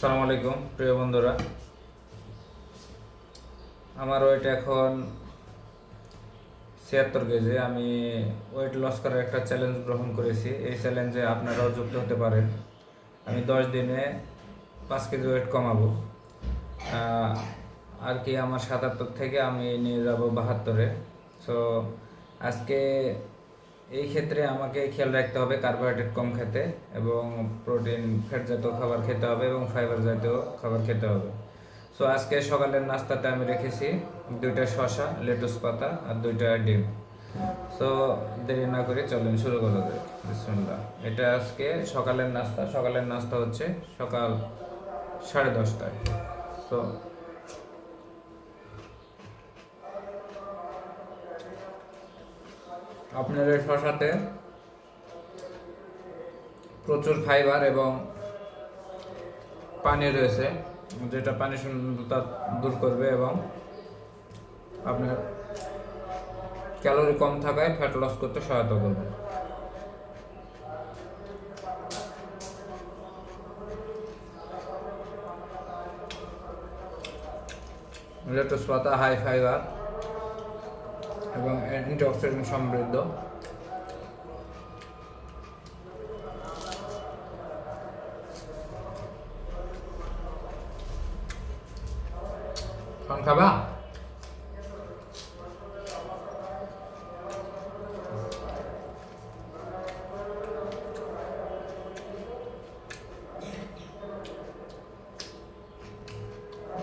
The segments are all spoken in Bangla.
আসসালামু আলাইকুম প্রিয় বন্ধুরা। আমার ওয়েট এখন 76 কেজি। আমি ওয়েট লস করার একটা চ্যালেঞ্জ গ্রহণ করেছি। এই চ্যালেঞ্জে আপনারাও যুক্ত হতে পারেন। আমি 10 দিনে 5 কেজি ওয়েট কমাবো। আর কি আমার 77 থেকে আমি নিয়ে যাব 72-এ। সো আজকে এই ক্ষেত্রে আমাকে খেয়াল রাখতে হবে কার্বোহাইড্রেট কম খেতে, এবং প্রোটিন ফ্যাট জাতীয় খাবার খেতে হবে, এবং ফাইবার জাতীয় খাবার খেতে হবে। সো আজকে সকালের নাস্তাতে আমি রেখেছি 2টা শসা, লেটুস পাতা আর 2টা ডিম। সো দেরি না করে চলেন শুরু করা যাক। বিসমিল্লাহ। এটা আজকে সকালের নাস্তা। সকালের নাস্তা হচ্ছে সকাল 10:30টায়। সো আপনার এই শসাতে প্রচুর ফাইবার এবং পানি রয়েছে, যেটা পানি শূন্যতা দূর করবে এবং আপনার ক্যালোরি কম থাকায় ফ্যাট লস করতে সহায়তা করবে। লেটুস পাতা হাই ফাইবার এবং অ্যান্টিঅক্সিডেন্ট সমৃদ্ধ। পান খাবা?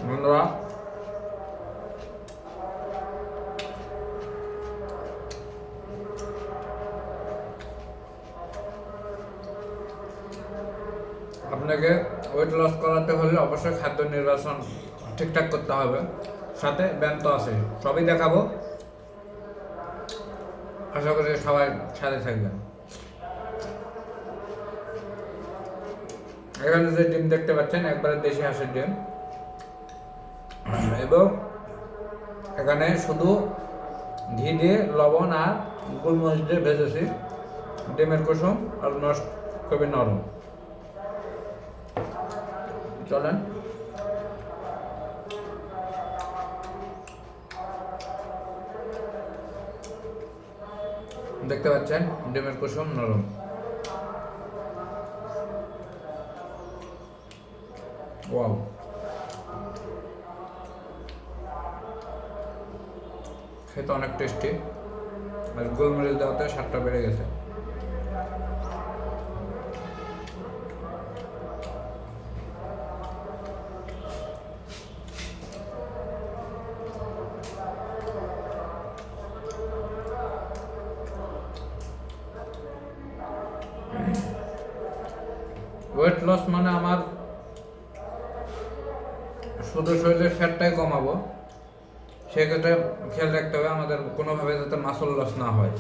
বন্ধুরা, আপনাকে ওয়েট লস করাতে হলে অবশ্যই খাদ্য নির্বাচন ঠিকঠাক করতে হবে, সাথে ব্যায়াম তো আছে। সবই দেখাবো, আশা করি সবাই সাথে থাকবেন। এখানে যে ডিম দেখতে পাচ্ছেন একবারে দেশি হাঁসের ডিম, এবং এখানে শুধু ঘি দিয়ে লবণ আর গোলমরিচ দিয়ে ভেজেছি। ডিমের কুসুম আর খুবই নরম। চলেন দেখতে পাচ্ছেন ডিমের কুসুম নরম। ওয়াও, খেতে অনেক টেস্টি, আর গোলমরিচ দেওয়াতে স্বাদটা বেড়ে গেছে। ওয়েট লস মানে আমার শুধু শরীরের ফ্যাটটাই কমাবো, সেক্ষেত্রে খেয়াল রাখতে হবে আমাদের কোনোভাবে যাতে মাসল লস না হয়।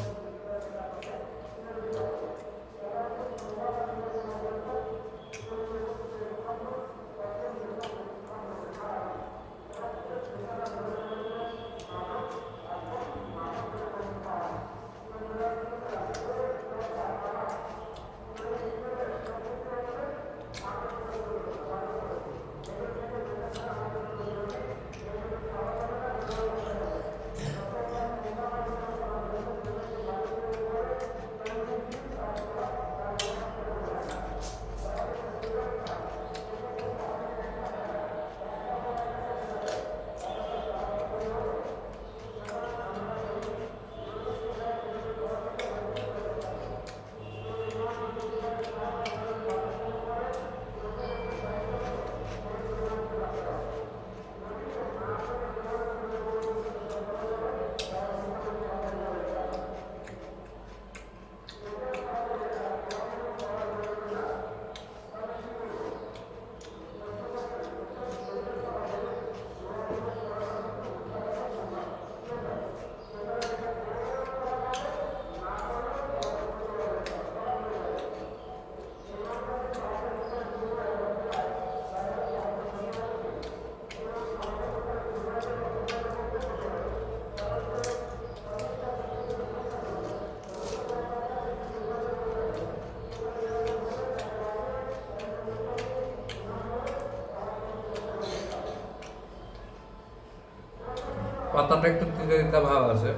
পাতাটা একটু তিতা তিতা ভাব আছে,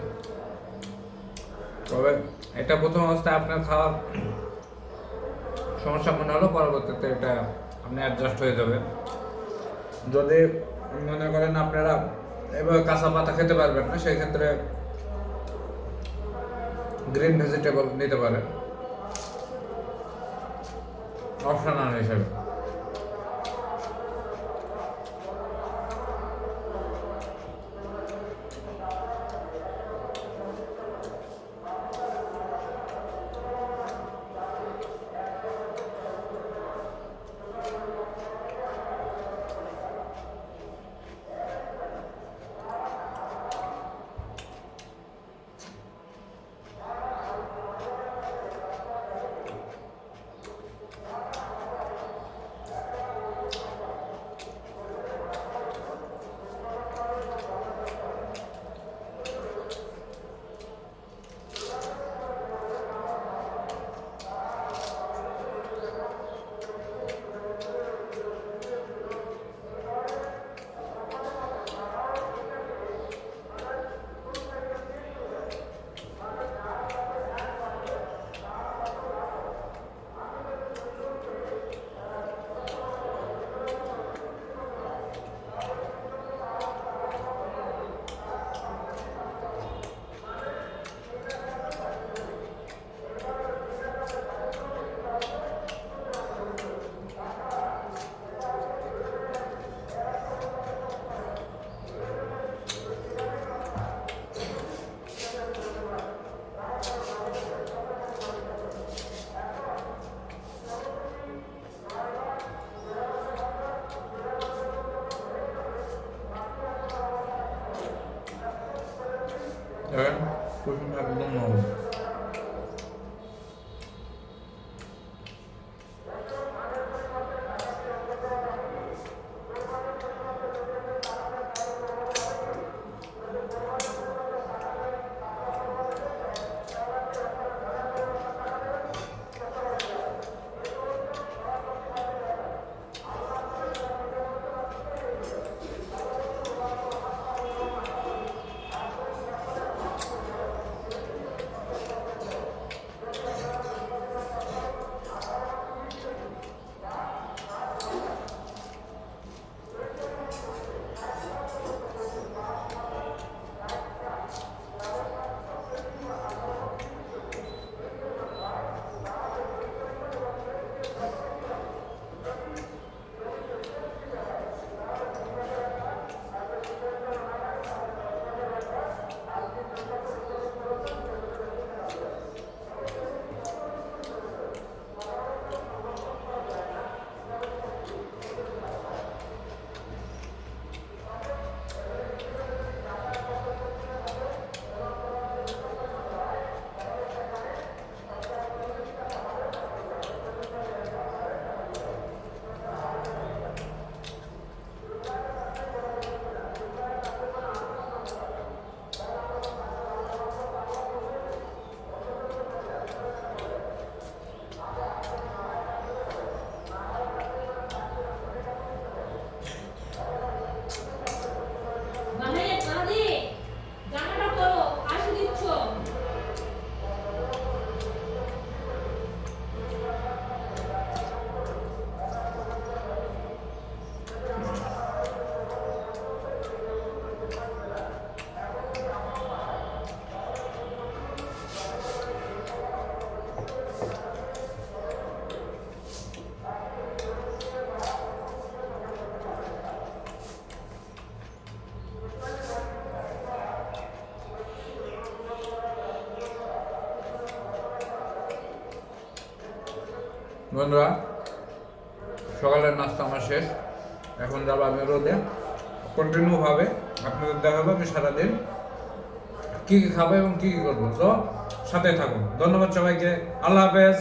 তবে এটা প্রথম অবস্থায় আপনার খাওয়ার সমস্যা মনে হলো, পরবর্তীতে এটা আপনি অ্যাডজাস্ট হয়ে যাবে। যদি মনে করেন আপনারা এভাবে কাঁচা পাতা খেতে পারবেন না, সেই ক্ষেত্রে গ্রিন ভেজিটেবল নিতে পারেন অপশনাল হিসেবে। একদম নরম। বন্ধুরা, সকালের নাস্তা আমার শেষ, এখন যাবো আমি রোদে। কন্টিনিউ ভাবে আপনাদের দেখাবো আমি সারাদিন কী কী খাবো এবং কী কী করবো, তো সাথে থাকুন। ধন্যবাদ সবাইকে, আল্লাহ হাফেজ।